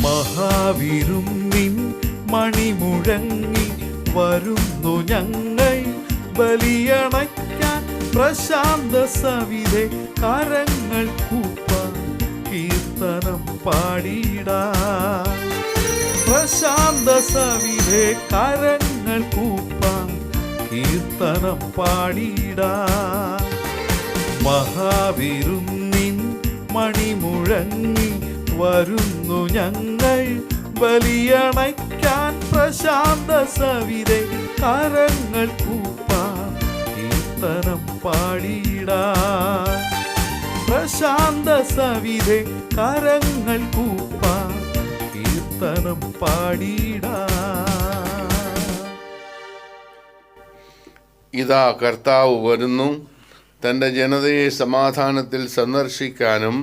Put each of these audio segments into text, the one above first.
മഹാവിരുന്നിൻ മണിമുഴങ്ങി വരുന്നു ഞങ്ങൾ ബലിയണയ്ക്കാൻ പ്രശാന്ത സവിധേ കരങ്ങൾ കൂപ്പാൻ കീർത്തനം പാടിടാം. പ്രശാന്ത സവിധേ കരങ്ങൾ കൂപ്പാൻ കീർത്തനം പാടിടാം. മഹാവിരുന്നിൻ മണിമുഴങ്ങി വരുന്നു ഞങ്ങൾ ബലിയണയ്ക്കാൻ പ്രശാന്ത സവിധേ കരങ്ങൾ കൂപ്പാൻ കീർത്തനം പാടിടാം. പ്രശാന്ത സവിധേ കരങ്ങൾ കൂപ്പാൻ കീർത്തനം പാടിടാം. ഇതാ കർത്താവ് വരുന്നു, തൻ്റെ ജനതയെ സമാധാനത്തിൽ സന്ദർശിക്കാനും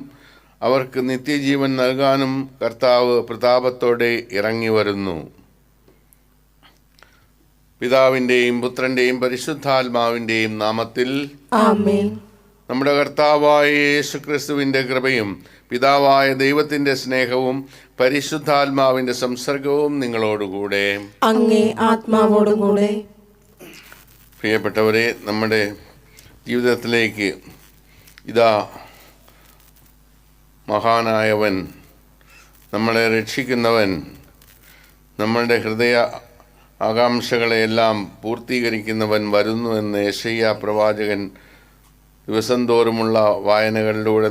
അവർക്ക് നിത്യജീവൻ നൽകാനും കർത്താവ് പ്രതാപത്തോടെ ഇറങ്ങി വരുന്നു. പിതാവിൻ്റെയും പുത്രൻ്റെയും പരിശുദ്ധാത്മാവിൻ്റെയും നാമത്തിൽ ആമേൻ. നമ്മുടെ കർത്താവായ യേശുക്രിസ്തുവിൻ്റെ കൃപയും പിതാവായ ദൈവത്തിൻ്റെ സ്നേഹവും പരിശുദ്ധാത്മാവിൻ്റെ സംസർഗവും നിങ്ങളോടുകൂടെ അങ്ങേ ആത്മാവോടും കൂടെ. പ്രിയപ്പെട്ടവരെ, നമ്മുടെ ജീവിതത്തിലേക്ക് ഇതാ മഹാനായവൻ, നമ്മളെ രക്ഷിക്കുന്നവൻ, നമ്മളുടെ ഹൃദയ ആകാംക്ഷകളെയെല്ലാം പൂർത്തീകരിക്കുന്നവൻ വരുന്നു എന്ന് യെശയ്യാ പ്രവാചകൻ ദിവസം തോറുമുള്ള വായനകളിലൂടെ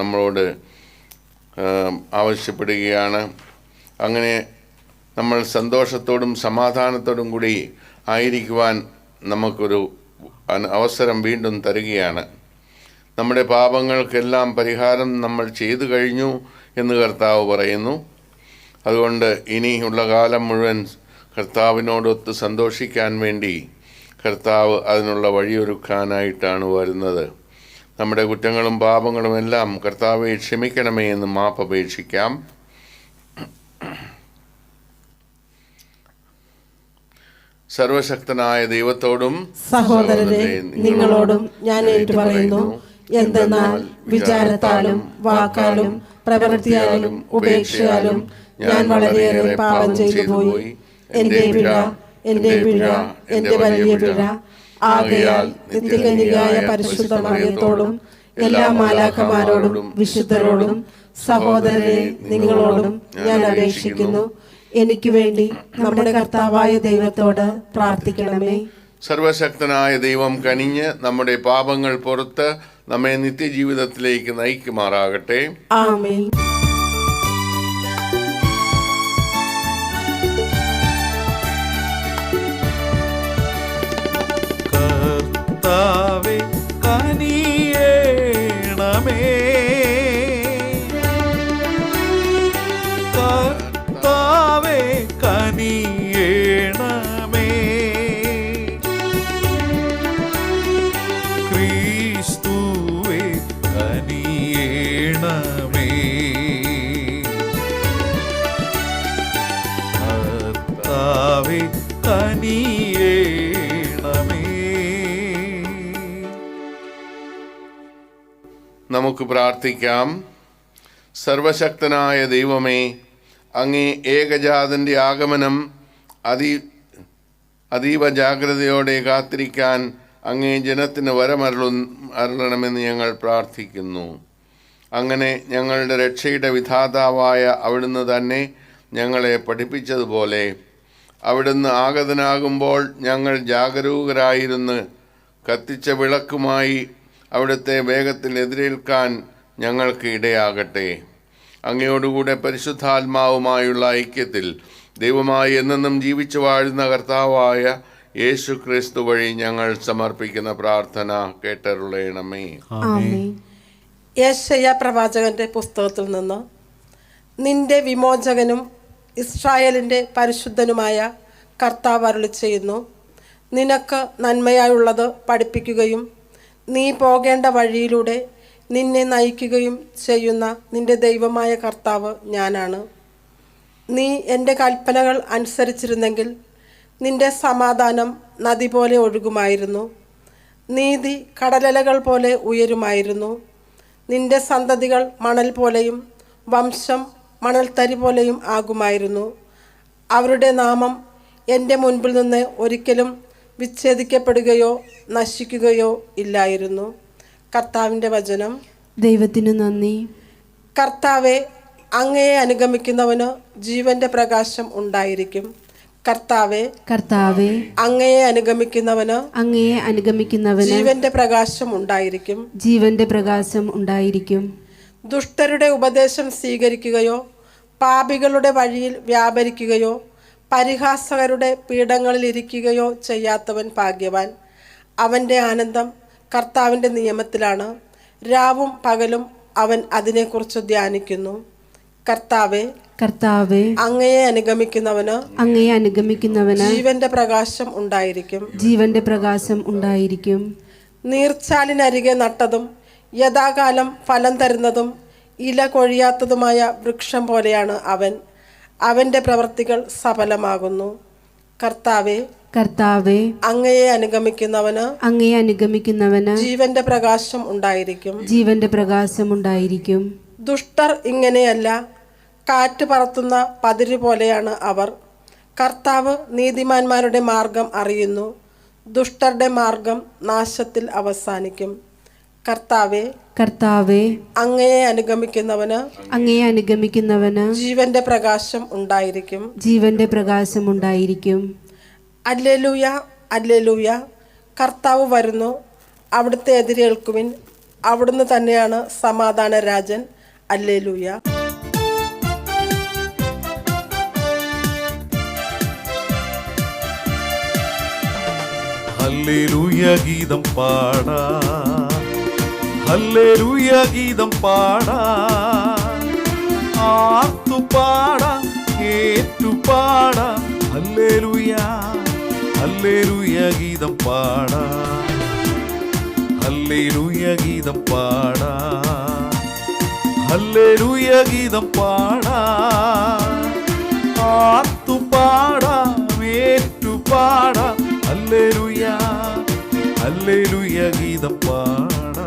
നമ്മളോട് ആവശ്യപ്പെടുകയാണ്. അങ്ങനെ നമ്മൾ സന്തോഷത്തോടും സമാധാനത്തോടും കൂടി ആയിരിക്കുവാൻ നമുക്കൊരു അവസരം വീണ്ടും തരികയാണ്. നമ്മുടെ പാപങ്ങൾക്കെല്ലാം പരിഹാരം നമ്മൾ ചെയ്തു കഴിഞ്ഞു എന്ന് കർത്താവ് പറയുന്നു. അതുകൊണ്ട് ഇനിയുള്ള കാലം മുഴുവൻ കർത്താവിനോടൊത്ത് സന്തോഷിക്കാൻ വേണ്ടി കർത്താവ് അതിനുള്ള വഴിയൊരുക്കാനായിട്ടാണ് വരുന്നത്. നമ്മുടെ കുറ്റങ്ങളും പാപങ്ങളും എല്ലാം കർത്താവെ ക്ഷമിക്കണമേ എന്ന് മാപ്പപേക്ഷിക്കാം. സർവശക്തനായ ദൈവത്തോടും സഹോദരരെ നിങ്ങളോടും ഞാൻ ഏറ്റുപറയുന്നു, എന്തെന്നാൽ വിചാരത്താലും വാക്കാലും പ്രവൃത്തിയാലും ഉപേക്ഷയാലും ഞാൻ വളരെയേറെ പാപം ചെയ്തു പോയി. എന്റെ പിഴ, എന്റെ പിഴ, എന്റെ വലിയ പിഴ. ആകയാൽ നിത്യകന്യകയായ പരിശുദ്ധ മറിയത്തോടും എല്ലാ മാലാഖമാരോടും വിശുദ്ധരോടും സഹോദരരെ നിങ്ങളോടും ഞാൻ അപേക്ഷിക്കുന്നു, എനിക്ക് വേണ്ടി നമ്മുടെ കർത്താവായ ദൈവത്തോട് പ്രാർത്ഥിക്കണമേ. സർവശക്തനായ ദൈവം കനിഞ്ഞ് നമ്മുടെ പാപങ്ങൾ പുറത്ത് നമ്മെ നിത്യജീവിതത്തിലേക്ക് നയിക്കുമാറാകട്ടെ. ആമേൻ. കർത്താവേ കനിയേണമേ, കർത്താവേ കനിയേണമേ, ക്രിസ്തുവേ കനിയേണമേ, കർത്താവേ കനിയേണമേ. നമുക്ക് പ്രാർത്ഥിക്കാം. സർവശക്തനായ ദൈവമേ, അങ്ങേ ഏകജാതൻ്റെ ആഗമനം അതീവ ജാഗ്രതയോടെ കാത്തിരിക്കാൻ അങ്ങേ ജനത്തിന് വരമരുളണമെന്ന് ഞങ്ങൾ പ്രാർത്ഥിക്കുന്നു. അങ്ങനെ ഞങ്ങളുടെ രക്ഷയുടെ വിധാതാവായ അവിടുന്ന് തന്നെ ഞങ്ങളെ പഠിപ്പിച്ചതുപോലെ അവിടുന്ന് ആഗതനാകുമ്പോൾ ഞങ്ങൾ ജാഗരൂകരായിരുന്ന് കത്തിച്ച വിളക്കുമായി അവിടുത്തെ വേഗത്തിൽ എതിരേൽക്കാൻ ഞങ്ങൾക്ക് ഇടയാകട്ടെ. അങ്ങയോടുകൂടെ പരിശുദ്ധാത്മാവുമായുള്ള ഐക്യത്തിൽ ദൈവമായി എന്നെന്നും ജീവിച്ചു വാഴുന്ന കർത്താവായ യേശു ക്രിസ്തു വഴി ഞങ്ങൾ സമർപ്പിക്കുന്ന പ്രാർത്ഥന കേട്ടരുളയണമേ. യെശയ്യാ പ്രവാചകന്റെ പുസ്തകത്തിൽ നിന്ന്, നിന്റെ വിമോചകനും ഇസ്രായേലിൻ്റെ പരിശുദ്ധനുമായ കർത്താവ് അരുളി ചെയ്യുന്നു, നിനക്ക് നന്മയായുള്ളത് പഠിപ്പിക്കുകയും നീ പോകേണ്ട വഴിയിലൂടെ നിന്നെ നയിക്കുകയും ചെയ്യുന്ന നിന്റെ ദൈവമായ കർത്താവ് ഞാനാണ്. നീ എൻ്റെ കൽപ്പനകൾ അനുസരിച്ചിരുന്നെങ്കിൽ നിന്റെ സമാധാനം നദി പോലെ ഒഴുകുമായിരുന്നു, നീതി കടലലകൾ പോലെ ഉയരുമായിരുന്നു. നിന്റെ സന്തതികൾ മണൽ പോലെയും വംശം മണൽത്തരി പോലെയും ആകുമായിരുന്നു. അവരുടെ നാമം എൻ്റെ മുൻപിൽ നിന്ന് ഒരിക്കലും വിച്ഛേദിക്കപ്പെടുകയോ നശിക്കുകയോ ഇല്ലായിരുന്നു. കർത്താവിൻ്റെ വചനം. ദൈവത്തിനു നന്ദി. കർത്താവെ, അങ്ങയെ അനുഗമിക്കുന്നവന് ജീവന്റെ പ്രകാശം ഉണ്ടായിരിക്കും. കർത്താവെ, കർത്താവെ, അങ്ങയെ അനുഗമിക്കുന്നവന് ജീവന്റെ പ്രകാശം ഉണ്ടായിരിക്കും. ജീവന്റെ പ്രകാശം ഉണ്ടായിരിക്കും. ദുഷ്ടരുടെ ഉപദേശം സ്വീകരിക്കുകയോ പാപികളുടെ വഴിയിൽ വ്യാപരിക്കുകയോ പരിഹാസകരുടെ പീഠങ്ങളിൽ ഇരിക്കുകയോ ചെയ്യാത്തവൻ ഭാഗ്യവാൻ. അവൻ്റെ ആനന്ദം കർത്താവിൻ്റെ നിയമത്തിലാണ്. രാവും പകലും അവൻ അതിനെക്കുറിച്ച് ധ്യാനിക്കുന്നു. കർത്താവെ, കർത്താവെ, അങ്ങയെ അനുഗമിക്കുന്നവന് ജീവന്റെ പ്രകാശം ഉണ്ടായിരിക്കും. ജീവന്റെ പ്രകാശം ഉണ്ടായിരിക്കും. നീർച്ചാലിനരികെ നട്ടതും യഥാകാലം ഫലം തരുന്നതും ഇല കൊഴിയാത്തതുമായ വൃക്ഷം പോലെയാണ് അവൻ. അവന്റെ പ്രവൃത്തികൾ സഫലമാകുന്നു. കർത്താവെ, കർത്താവെ, അങ്ങയെ അനുഗമിക്കുന്നവന് ജീവന്റെ പ്രകാശം ഉണ്ടായിരിക്കും. ജീവന്റെ പ്രകാശം ഉണ്ടായിരിക്കും. ദുഷ്ടർ ഇങ്ങനെയല്ല, കാറ്റ് പറത്തുന്ന പതിര് പോലെയാണ് അവർ. കർത്താവ് നീതിമാന്മാരുടെ മാർഗം അറിയുന്നു. ദുഷ്ടരുടെ മാർഗം നാശത്തിൽ അവസാനിക്കും. കർത്താവെ, കർത്താവെ, അങ്ങയെ അനുഗമിക്കുന്നവന് ജീവന്റെ പ്രകാശം ഉണ്ടായിരിക്കും. ജീവന്റെ പ്രകാശം ഉണ്ടായിരിക്കും. Alleluia, alleluia. കർത്താവ് വരുന്നു, അവിടുത്തെ എതിരേൽക്കുവിൻ. അവിടുന്ന് തന്നെയാണ് സമാധാന രാജൻ. അല്ലേലൂയ. ഹല്ലേലൂയ ഗീതം പാടാ, ഹല്ലേലൂയ ഗീതം പാടാ, ആർത്തു പാടാ, ഏറ്റു പാടാ. ഹല്ലേലൂയ, ഹല്ലേലൂയ ഗീതം പാടാ, ഹല്ലേലൂയ ഗീതം പാടാ, ഹല്ലേലൂയ ഗീതം പാടാ, ആർത്തു പാടാ, ഏറ്റു പാടാ. ഹല്ലേലൂയ, ഹല്ലേലൂയ ഗീതം പാടാ.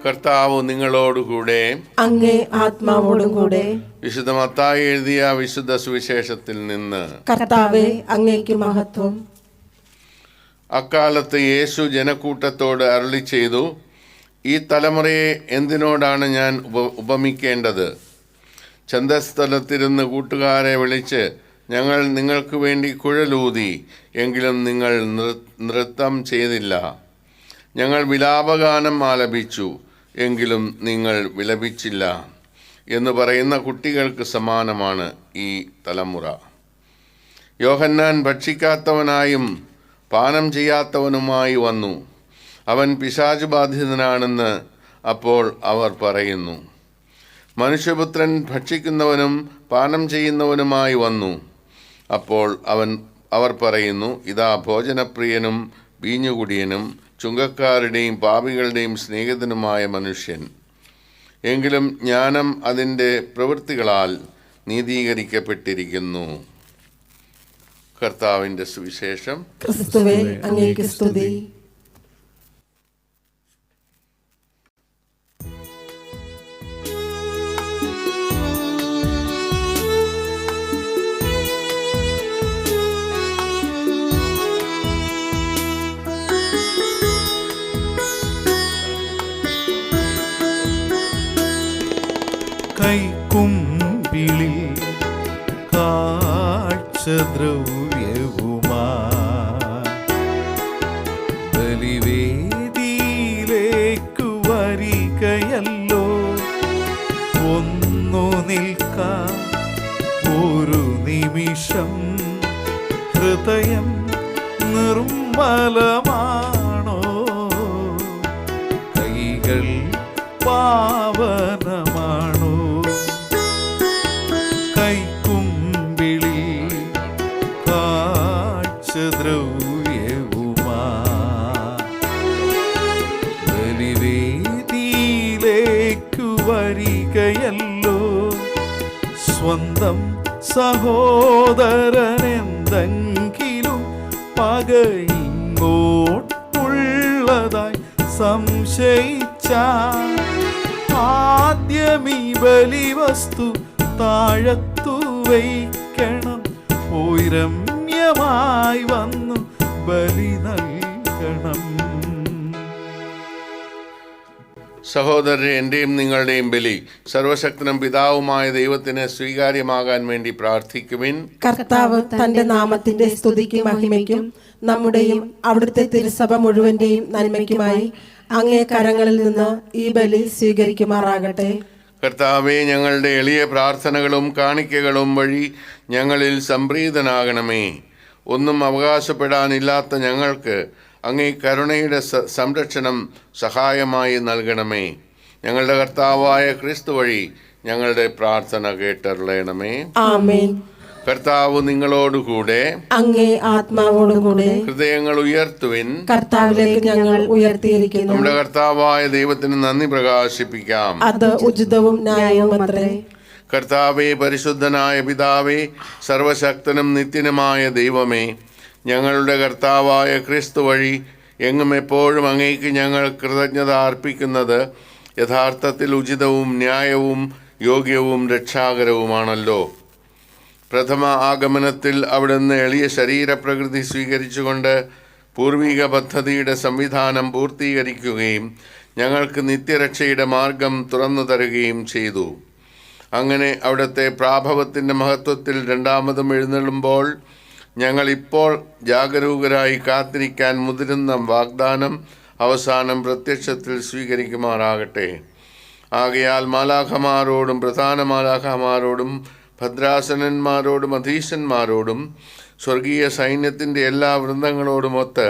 കർത്താവ് നിങ്ങളോടുകൂടെ, അങ്ങേ ആത്മാവോടും കൂടെ. വിശുദ്ധ മത്തായി എഴുതിയ വിശുദ്ധ സുവിശേഷത്തിൽ നിന്ന്. കർത്താവേ, അങ്ങേക്ക് മഹത്വം. അക്കാലത്ത് യേശു ജനക്കൂട്ടത്തോട് അരുളി ചെയ്തു, ഈ തലമുറയെ എന്തിനോടാണ് ഞാൻ ഉപമിക്കേണ്ടത്? ചന്തസ്ഥലത്തിരുന്ന് കൂട്ടുകാരെ വിളിച്ച്, ഞങ്ങൾ നിങ്ങൾക്ക് വേണ്ടി കുഴലൂതി, എങ്കിലും നിങ്ങൾ നൃത്തം ചെയ്തില്ല. ഞങ്ങൾ വിലാപഗാനം ആലപിച്ചു, എങ്കിലും നിങ്ങൾ വിലപിച്ചില്ല എന്ന് പറയുന്ന കുട്ടികൾക്ക് സമാനമാണ് ഈ തലമുറ. യോഹന്നാൻ ഭക്ഷിക്കാത്തവനായും പാനം ചെയ്യാത്തവനുമായി വന്നു. അവൻ പിശാച് ബാധിതനാണെന്ന് അപ്പോൾ അവർ പറയുന്നു. മനുഷ്യപുത്രൻ ഭക്ഷിക്കുന്നവനും പാനം ചെയ്യുന്നവനുമായി വന്നു. അപ്പോൾ അവർ പറയുന്നു, ഇതാ ഭോജനപ്രിയനും വീഞ്ഞുകുടിയനും ചുങ്കക്കാരുടെയും പാപികളുടെയും സ്നേഹിതനുമായ മനുഷ്യൻ. എങ്കിലും ജ്ഞാനം അതിൻ്റെ പ്രവൃത്തികളാൽ നീതീകരിക്കപ്പെട്ടിരിക്കുന്നു. കർത്താവിൻ്റെ സുവിശേഷം. ക്രിസ്തുവേ, അങ്ങേക്ക് സ്തുതി. കൈക്കുമ്പിളിൽ കാഴ്ചദ്രവ്യവുമാ ബലിവേദിയിലേക്കു വരികയല്ലോ. ഒന്നു നിൽക്കാൻ ഒരു നിമിഷം, ഹൃദയം നിർമ്മലമാണോ? കൈകൾ പാവനമാണോ? കൈക്കുമ്പിളി കാഴ്ചദ്രവ്യവുമാ ബലിവേദിയിലേക്കു വരികയല്ലോ. സ്വന്തം സഹോദരനെന്തെങ്കിലും പകയിങ്ങോട്ടുള്ളതായി സംശയിച്ച, ആദ്യ ആദ്യമീ ബലിവസ്തു താഴത്തു വയ്ക്കണം. പോയി രമ്യമായി വന്നു ബലി നൽകണം. സഹോദരരെ, എൻ്റെയും നിങ്ങളുടെയും ബലി സർവശക്തനും പിതാവുമായ ദൈവത്തിന് സ്വീകാര്യമാകാൻ വേണ്ടി പ്രാർത്ഥിക്കുവിൻ. കർത്താവ് തന്റെ നാമത്തിന്റെ സ്തുതിക്കും മഹിമയ്ക്കും നമ്മുടെയും അവിടുത്തെ തിരുസഭ മുഴുവന്റെയും നന്മയ്ക്കുമായി അങ്ങേ കരങ്ങളിൽ നിന്ന് ഈ ബലി സ്വീകരിക്കുമാറാകട്ടെ. കർത്താവെ, ഞങ്ങളുടെ എളിയ പ്രാർത്ഥനകളും കാണിക്കകളും വഴി ഞങ്ങളിൽ സംപ്രീതനാകണമേ. ഒന്നും അവകാശപ്പെടാനില്ലാത്ത ഞങ്ങൾക്ക് അങ്ങേ കരുണയുടെ സംരക്ഷണം സഹായമായി നൽകണമേ. ഞങ്ങളുടെ കർത്താവായ ക്രിസ്തു വഴി ഞങ്ങളുടെ പ്രാർത്ഥന കേട്ടരുളണമേ. ആമേൻ. കർത്താവ് നിങ്ങളോടുകൂടെ, അങ്ങേ ആത്മാവോടുകൂടെ. ഹൃദയങ്ങൾ ഉയർത്തുവിൻ. കർത്താവിലേക്ക് ഞങ്ങൾ ഉയർത്തിയിരിക്കുന്നു. നമ്മുടെ കർത്താവായ ദൈവത്തിന് നന്ദി പ്രകാശിപ്പിക്കാം. അത് ഉചിതവും ന്യായവുമത്രേ. കർത്താവേ, പരിശുദ്ധനായ പിതാവേ, സർവശക്തനും നിത്യനുമായ ദൈവമേ, ഞങ്ങളുടെ കർത്താവായ ക്രിസ്തു വഴി എങ്ങും എപ്പോഴും അങ്ങേക്ക് ഞങ്ങൾ കൃതജ്ഞത അർപ്പിക്കുന്നത് യഥാർത്ഥത്തിൽ ഉചിതവും ന്യായവും യോഗ്യവും രക്ഷാകരവുമാണല്ലോ. പ്രഥമ ആഗമനത്തിൽ അവിടുന്ന് എളിയ ശരീരപ്രകൃതി സ്വീകരിച്ചുകൊണ്ട് പൂർവിക പദ്ധതിയുടെ സംവിധാനം പൂർത്തീകരിക്കുകയും ഞങ്ങൾക്ക് നിത്യരക്ഷയുടെ മാർഗം തുറന്നു തരുകയും ചെയ്തു. അങ്ങനെ അവിടുത്തെ പ്രാഭവത്തിൻ്റെ മഹത്വത്തിൽ രണ്ടാമതും എഴുന്നള്ളുമ്പോൾ ഞങ്ങളിപ്പോൾ ജാഗരൂകരായി കാത്തിരിക്കാൻ മുതിരുന്ന വാഗ്ദാനം അവസാനം പ്രത്യക്ഷത്തിൽ സ്വീകരിക്കുമാറാകട്ടെ. ആകയാൽ മാലാഖമാരോടും പ്രധാന മാലാഖമാരോടും ഭദ്രാസനന്മാരോടും അധീശന്മാരോടും സ്വർഗീയ സൈന്യത്തിൻ്റെ എല്ലാ വൃന്ദങ്ങളോടുമൊത്ത്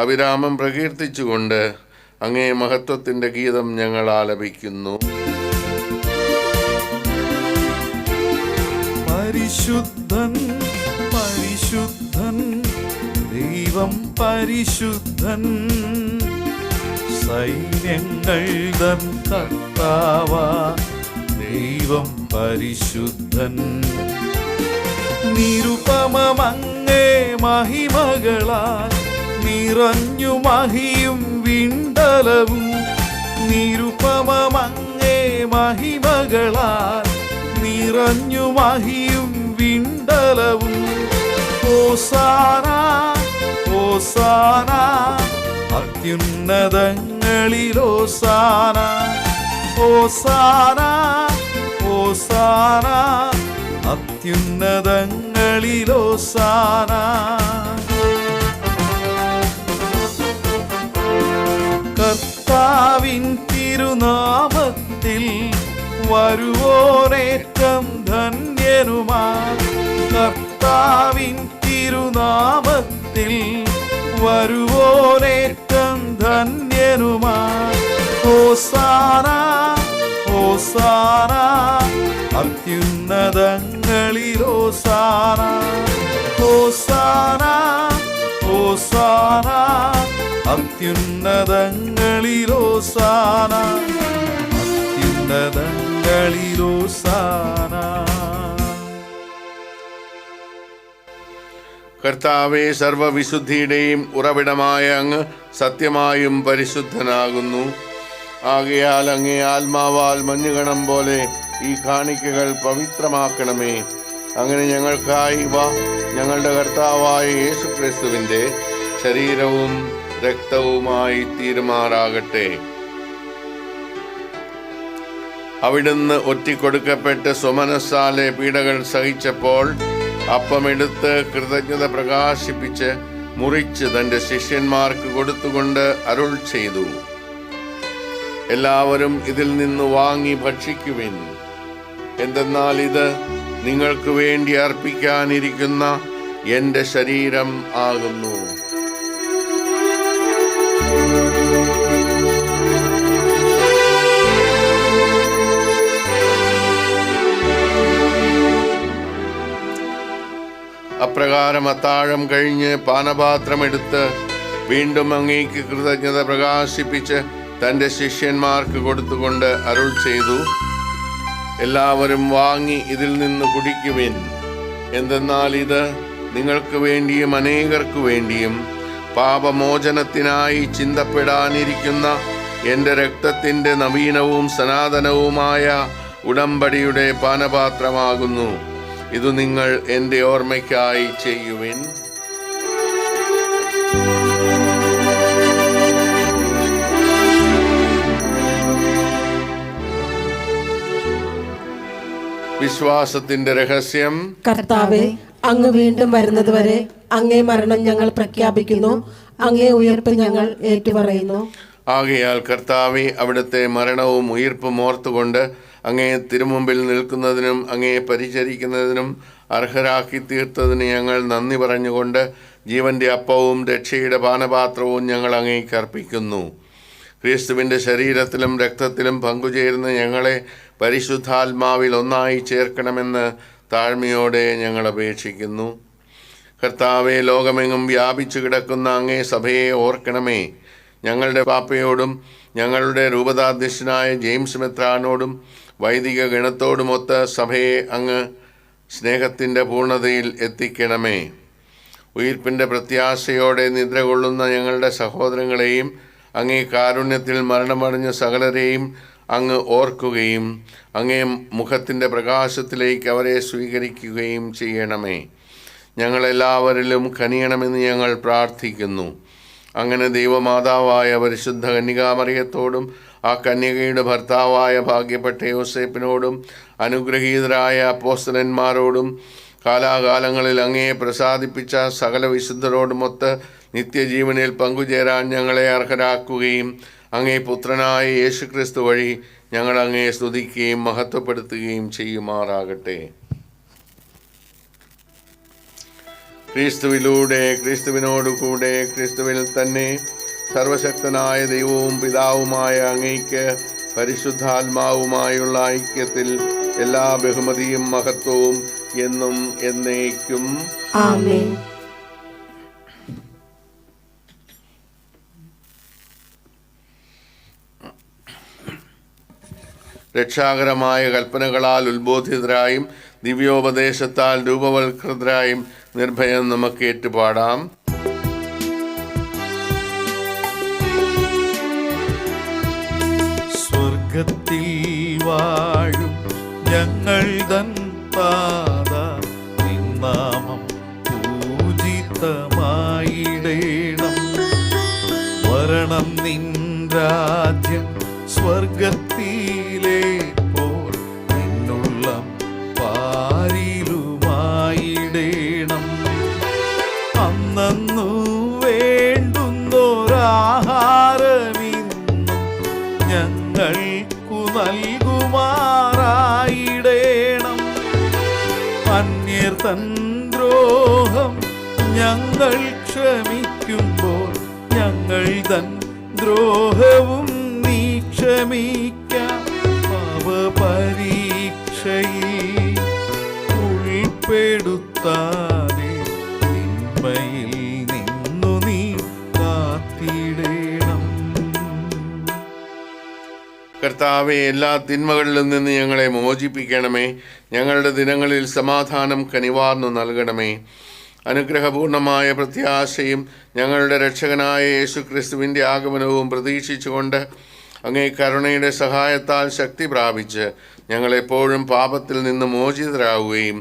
അവിരാമം പ്രകീർത്തിച്ചുകൊണ്ട് അങ്ങേ മഹത്വത്തിൻ്റെ ഗീതം ഞങ്ങൾ ആലപിക്കുന്നു. പരിശുദ്ധൻ പരിശുദ്ധൻ ദൈവം പരിശുദ്ധൻ, സൈന്യങ്ങൾ തൻ കർത്താവാ ദൈവം പരിശുദ്ധൻ. നിരുപമമങ്ങേ മഹിമകളാൽ നിറഞ്ഞു മഹിയും വിണ്ടലവും. നിരുപമമങ്ങേ മഹിമകളാൽ നിറഞ്ഞു മഹിയും വിണ്ടലവും. ഹോസാന ഹോസാന അത്യുന്നതങ്ങളിൽ ഹോസാന. ഹോസാന ഹോസാന അത്യുന്നതങ്ങളിൽ ഹോസാന. കർത്താവിൻ തിരുനാമത്തിൽ വരുവോനേറ്റം ധന്യനുമാ. കർത്താവിൻ തിരുനാമത്തിൽ വരുവോനേറ്റം ധന്യനുമാ. ഹോസാന ഹോസാന അത്യുന്നതങ്ങളിൽ ഹോസാന. ഹോസാന ഹോസാന അത്യുന്നതങ്ങളിൽ ഹോസാന. അത്യുന്നതങ്ങളിൽ ഹോസാന. കർത്താവേ, സർവവിശുദ്ധിയുടെയും ഉറവിടമായ അങ്ങ് സത്യമായും പരിശുദ്ധനാകുന്നു. ആകയാൽ അങ്ങേ ആത്മാവാൽ മഞ്ഞുകണം പോലെ ഈ കാണിക്കകൾ പവിത്രമാക്കണമേ. അങ്ങനെ ഞങ്ങൾക്കായി ഇവ ഞങ്ങളുടെ കർത്താവായ യേശുക്രിസ്തുവിൻ്റെ ശരീരവും രക്തവുമായി തീരുമാറാകട്ടെ. അവിടുന്ന് ഒറ്റിക്കൊടുക്കപ്പെട്ട് സ്വമനസ്സാലെ പീഡകൾ സഹിച്ചപ്പോൾ അപ്പമെടുത്ത് കൃതജ്ഞത പ്രകാശിപ്പിച്ച് മുറിച്ച് തൻ്റെ ശിഷ്യന്മാർക്ക് കൊടുത്തുകൊണ്ട് അരുൾ ചെയ്തു, എല്ലാവരും ഇതിൽ നിന്ന് വാങ്ങി ഭക്ഷിക്കുവിൻ. എന്തെന്നാൽ ഇത് നിങ്ങൾക്ക് വേണ്ടി അർപ്പിക്കാനിരിക്കുന്ന എൻ്റെ ശരീരം ആകുന്നു. അപ്രകാരം അത്താഴം കഴിഞ്ഞ് പാനപാത്രമെടുത്ത് വീണ്ടും അങ്ങേക്ക് കൃതജ്ഞത പ്രകാശിപ്പിച്ച് തൻ്റെ ശിഷ്യന്മാർക്ക് കൊടുത്തുകൊണ്ട് അരുൾ ചെയ്തു, എല്ലാവരും വാങ്ങി ഇതിൽ നിന്ന് കുടിക്കുവിൻ. എന്തെന്നാൽ ഇത് നിങ്ങൾക്ക് വേണ്ടിയും അനേകർക്കു വേണ്ടിയും പാപമോചനത്തിനായി ചിന്തപ്പെടാനിരിക്കുന്ന എൻ്റെ രക്തത്തിൻ്റെ നവീനവും സനാതനവുമായ ഉടമ്പടിയുടെ പാനപാത്രമാകുന്നു. ഇത് നിങ്ങൾ എൻ്റെ ഓർമ്മയ്ക്കായി ചെയ്യുവിൻ. വിശ്വാസത്തിന്റെ രഹസ്യം. കർത്താവേ, അങ്ങ് വീണ്ടും വരുന്നതുവരെ അങ്ങേ മരണം ഞങ്ങൾ പ്രഖ്യാപിക്കുന്നു, അങ്ങേ ഉയർപ്പ് ഞങ്ങൾ ഏറ്റുപറയുന്നു. ആകയാൽ കർത്താവേ, അവിടുത്തെ മരണവും ഉയിർപ്പും ഓർത്തുകൊണ്ട് അങ്ങേ തിരുമുമ്പിൽ നിൽക്കുന്നതിനും അങ്ങേ പരിചരിക്കുന്നതിനും അർഹരാക്കി തീർത്തതിന് ഞങ്ങൾ നന്ദി പറഞ്ഞുകൊണ്ട് ജീവന്റെ അപ്പവും രക്ഷയുടെ പാനപാത്രവും ഞങ്ങൾ അങ്ങേക്ക് അർപ്പിക്കുന്നു. ക്രിസ്തുവിൻ്റെ ശരീരത്തിലും രക്തത്തിലും പങ്കുചേരുന്ന ഞങ്ങളെ പരിശുദ്ധാത്മാവിൽ ഒന്നായി ചേർക്കണമെന്ന് താഴ്മയോടെ ഞങ്ങൾ അപേക്ഷിക്കുന്നു. കർത്താവെ, ലോകമെങ്ങും വ്യാപിച്ചു കിടക്കുന്ന അങ്ങേ സഭയെ ഓർക്കണമേ. ഞങ്ങളുടെ പാപ്പയോടും ഞങ്ങളുടെ രൂപതാധ്യക്ഷനായ ജെയിംസ് മെത്രാനോടും വൈദിക ഗണത്തോടുമൊത്ത് സഭയെ അങ്ങ് സ്നേഹത്തിൻ്റെ പൂർണ്ണതയിൽ എത്തിക്കണമേ. ഉയിർപ്പിൻ്റെ പ്രത്യാശയോടെ നിദ്ര കൊള്ളുന്ന ഞങ്ങളുടെ സഹോദരങ്ങളെയും അങ്ങേ കാരുണ്യത്തിൽ മരണമടഞ്ഞ സകലരെയും അങ്ങ് ഓർക്കുകയും അങ്ങേ മുഖത്തിൻ്റെ പ്രകാശത്തിലേക്ക് അവരെ സ്വീകരിക്കുകയും ചെയ്യണമേ. ഞങ്ങളെല്ലാവരിലും കനിയണമെന്ന് ഞങ്ങൾ പ്രാർത്ഥിക്കുന്നു. അങ്ങനെ ദൈവമാതാവായ പരിശുദ്ധ കന്യകാമറിയത്തോടും ആ കന്യകയുടെ ഭർത്താവായ ഭാഗ്യപ്പെട്ട യോസേപ്പിനോടും അനുഗ്രഹീതരായ അപ്പോസ്തലന്മാരോടും കാലാകാലങ്ങളിൽ അങ്ങയെ പ്രസാദിപ്പിച്ച സകല വിശുദ്ധരോടുമൊത്ത് നിത്യജീവനിൽ പങ്കുചേരാൻ ഞങ്ങളെ അർഹരാക്കുകയും അങ്ങേ പുത്രനായ യേശുക്രിസ്തു വഴി ഞങ്ങൾ അങ്ങയെ സ്തുതിക്കുകയും മഹത്വപ്പെടുത്തുകയും ചെയ്യുമാറാകട്ടെ. ക്രിസ്തുവിലൂടെ, ക്രിസ്തുവിനോടുകൂടെ, ക്രിസ്തുവിൽ തന്നെ സർവശക്തനായ ദൈവവും പിതാവുമായ അങ്ങേക്ക് പരിശുദ്ധാത്മാവുമായുള്ള ഐക്യത്തിൽ എല്ലാ ബഹുമതിയും മഹത്വവും എന്നും എന്നേക്കും ആമേൻ. രക്ഷാകരമായ കൽപ്പനകളാൽ ഉത്ബോധിതരായും ദിവ്യോപദേശത്താൽ രൂപവൽകൃതരായും നിർഭയം നമുക്ക് ഏറ്റുപാടാം. സ്വർഗത്തിൽ വാഴും ഞങ്ങൾ തൻ താത, നിൻ നാമം പൂജിതമായിടേണം. വരണം നിൻ രാജ്യം സ്വർഗത്തിലെ പോൽ നിന്നുള്ളം പാരിലുമായിടേണം. അന്നു വേണ്ടുന്നൊരാഹാരമിന്നും ഞങ്ങൾക്കു നൽകുമാറായിടേണം. അന്യർ തൻ ദ്രോഹം ഞങ്ങൾ ക്ഷമിക്കുമ്പോൾ ഞങ്ങൾ തൻ ദ്രോഹവും നീ ക്ഷമിക്കാം. പാപപരീക്ഷയിൽ ഉൾപ്പെടുത്താതെ തിന്മയിൽ നിന്നു നീ കാത്തിടേണം. കർത്താവെ, എല്ലാ തിന്മകളിലും നിന്ന് ഞങ്ങളെ മോചിപ്പിക്കണമേ. ഞങ്ങളുടെ ദിനങ്ങളിൽ സമാധാനം കനിവാർന്നു നൽകണമേ. അനുഗ്രഹപൂർണമായ പ്രത്യാശയും ഞങ്ങളുടെ രക്ഷകനായ യേശുക്രിസ്തുവിൻ്റെ ആഗമനവും പ്രതീക്ഷിച്ചുകൊണ്ട് അങ്ങേ കരുണയുടെ സഹായത്താൽ ശക്തി പ്രാപിച്ച് ഞങ്ങളെപ്പോഴും പാപത്തിൽ നിന്ന് മോചിതരാകുകയും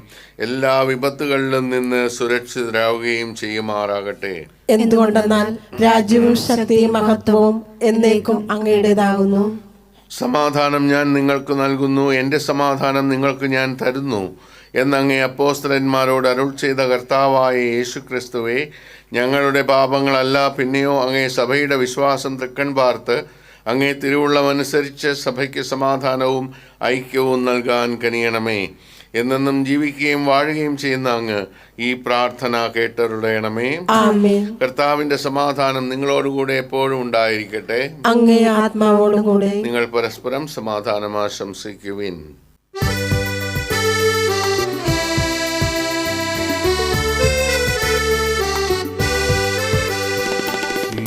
എല്ലാ വിപത്തുകളിലും നിന്ന് സുരക്ഷിതരാകുകയും ചെയ്യുമാറാകട്ടെ. എന്തുകൊണ്ടെന്നാൽ രാജ്യവും ശക്തിയും മഹത്വവും എന്നേക്കും അങ്ങയുടേതാകുന്നു. സമാധാനം ഞാൻ നിങ്ങൾക്ക് നൽകുന്നു, എൻ്റെ സമാധാനം നിങ്ങൾക്ക് ഞാൻ തരുന്നു എന്നങ്ങേ അപ്പോസ്തലന്മാരോട് അരുൾ ചെയ്ത കർത്താവായ യേശുക്രിസ്തുവേ, ഞങ്ങളുടെ പാപങ്ങളല്ല പിന്നെയോ അങ്ങേ സഭയുടെ വിശ്വാസം തൃക്കൺ പാർത്ത് അങ്ങേ തിരുവുള്ളമനുസരിച്ച് സഭയ്ക്ക് സമാധാനവും ഐക്യവും നൽകാൻ കനിയണമേ. എന്നെന്നും ജീവിക്കുകയും വാഴുകയും ചെയ്യുന്ന അങ്ങ് ഈ പ്രാർത്ഥന കേട്ടരുളയണമേ. ആമേൻ. കർത്താവിന്റെ സമാധാനം നിങ്ങളോടുകൂടെ എപ്പോഴും ഉണ്ടായിരിക്കട്ടെ. അങ്ങേ ആത്മാവോടും കൂടെ. നിങ്ങൾ പരസ്പരം സമാധാനം ആശംസിക്കുവിൻ.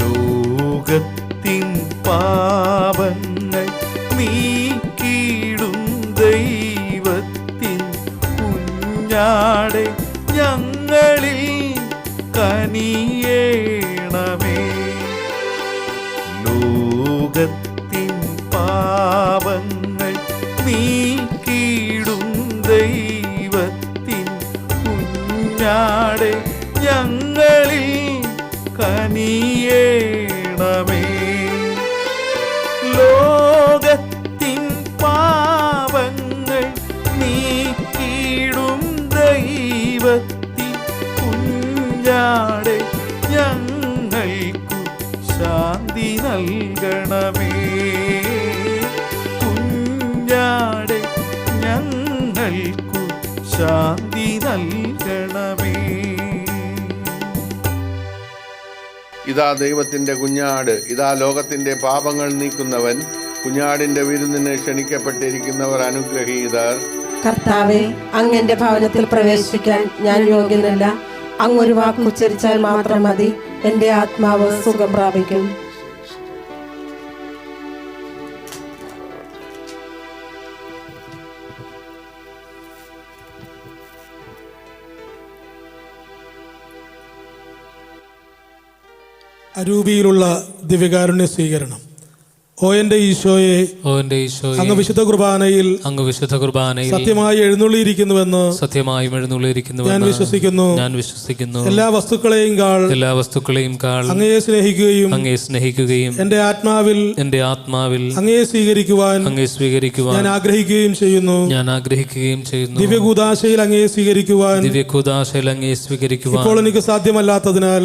ലോകത്തിൻ പാപങ്ങൾ നീക്കിയിടും ദൈവത്തിൻ കുഞ്ഞാടെ ഞങ്ങളിൽ കനിയേണമേ. ലോകത്തിൻ നൽകണമേ. കുഞ്ഞാടെ ഞങ്ങൾക്കു ശാന്തി നൽകണമേ. ഇതാ ദൈവത്തിൻ്റെ കുഞ്ഞാട്, ഇതാ ലോകത്തിൻ്റെ പാപങ്ങൾ നീക്കുന്നവൻ. കുഞ്ഞാടിൻ്റെ വിരുന്നിന് ക്ഷണിക്കപ്പെട്ടിരിക്കുന്നവർ അനുഗ്രഹീതർ. കർത്താവെ, അങ്ങന്റെ ഭവനത്തിൽ പ്രവേശിക്കാൻ ഞാൻ യോഗ്യനല്ല. അങ്ങൊരു വാക്ക് ഉച്ചരിച്ചാൽ മാത്രം മതി, എന്റെ ആത്മാവ് സുഖം പ്രാപിക്കും. അരൂപിയിലുള്ള ദിവ്യകാരുണ്യ സ്വീകരണം. ഓ എന്റെ ഈശോയെ, അങ്ങ് വിശുദ്ധ കുർബാനയിൽ സത്യമായി എഴുന്നള്ളിയിരിക്കുന്നുവെന്ന് ഞാൻ വിശ്വസിക്കുന്നു. എല്ലാ വസ്തുക്കളെയും കാൾ അങ്ങയെ സ്നേഹിക്കുകയും എന്റെ ആത്മാവിൽ അങ്ങയെ സ്വീകരിക്കുവാൻ ഞാൻ ആഗ്രഹിക്കുകയും ചെയ്യുന്നു. ദിവ്യകൂദാശയിൽ അങ്ങയെ സ്വീകരിക്കുവാൻ ഇപ്പോൾ എനിക്ക് സാധ്യമല്ലാത്തതിനാൽ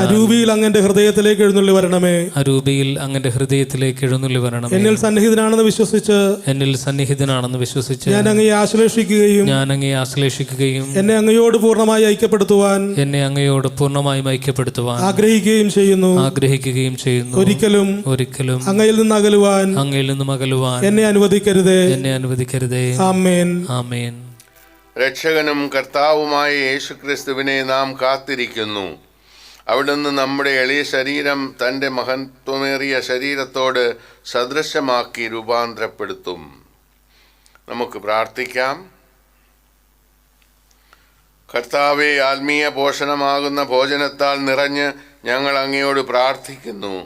അരൂപിയിൽ അങ്ങന്റെ ഹൃദയത്തിലേക്ക് എഴുന്നള്ളി വരണമേ. അങ്ങന്റെ ഹൃദയത്തിലേക്ക് എഴുന്നള്ളി വരണം. എന്നിൽ സന്നിഹിതനാണെന്ന് വിശ്വസിച്ച് ഞാൻ അങ്ങയെ ആശ്ലേഷിക്കുകയും എന്നെ അങ്ങയോട് പൂർണ്ണമായി ഐക്യപ്പെടുത്തുവാൻ ആഗ്രഹിക്കുകയും ചെയ്യുന്നു. ഒരിക്കലും അങ്ങയിൽ നിന്ന് അകലുവാൻ എന്നെ അനുവദിക്കരുതേ. ആമേൻ. രക്ഷകനും കർത്താവുമായ യേശുക്രിസ്തുവിനെ നാം കാത്തിരിക്കുന്നു. അവിടുന്ന് നമ്മുടെ എളിയ ശരീരം തൻ്റെ മഹത്വമേറിയ ശരീരത്തോട് സദൃശമാക്കി രൂപാന്തരപ്പെടുത്തും. നമുക്ക് പ്രാർത്ഥിക്കാം. കർത്താവെ, ആത്മീയ പോഷണമാകുന്ന ഭോജനത്താൽ നിറഞ്ഞ് ഞങ്ങൾ അങ്ങയോട് പ്രാർത്ഥിക്കുന്നു.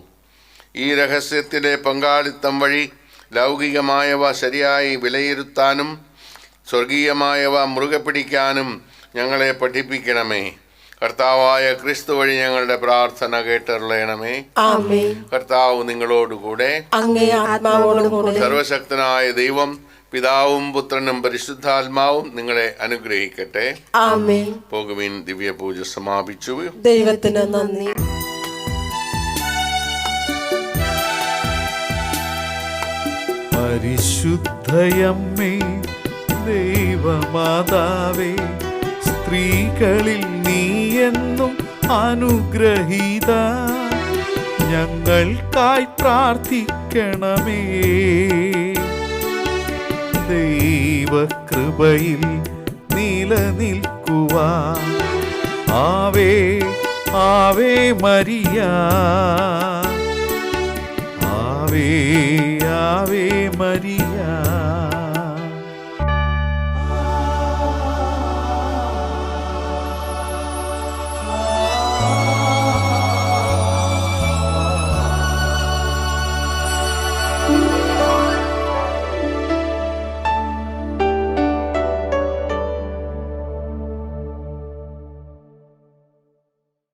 ഈ രഹസ്യത്തിലെ പങ്കാളിത്തം വഴി ലൗകികമായവ ശരിയായി വിലയിരുത്താനും സ്വർഗീയമായവ മുറുകെ പിടിക്കാനും ഞങ്ങളെ പഠിപ്പിക്കണമേ. കർത്താവായ ക്രിസ്തു വഴി ഞങ്ങളുടെ പ്രാർത്ഥന കേട്ടറിയണമേ. കർത്താവ് നിങ്ങളോടുകൂടെ. സർവശക്തനായ ദൈവം പിതാവും പുത്രനും പരിശുദ്ധാത്മാവും നിങ്ങളെ അനുഗ്രഹിക്കട്ടെ. പോകുവിൻ. ദിവ്യപൂജ സമാപിച്ചു. ദൈവത്തിന് നന്ദി. പരിശുദ്ധയമ്മേ, ദൈവമാതാവേ, സ്ത്രീകളിൽ നീ എന്നും അനുഗ്രഹീത. ഞങ്ങൾക്കായി പ്രാർത്ഥിക്കണമേ. ദൈവകൃപയിൽ നിലനിൽക്കുവാൻ. ആവേ ആവേ മരിയ, ആവേ ആവേ മരിയ.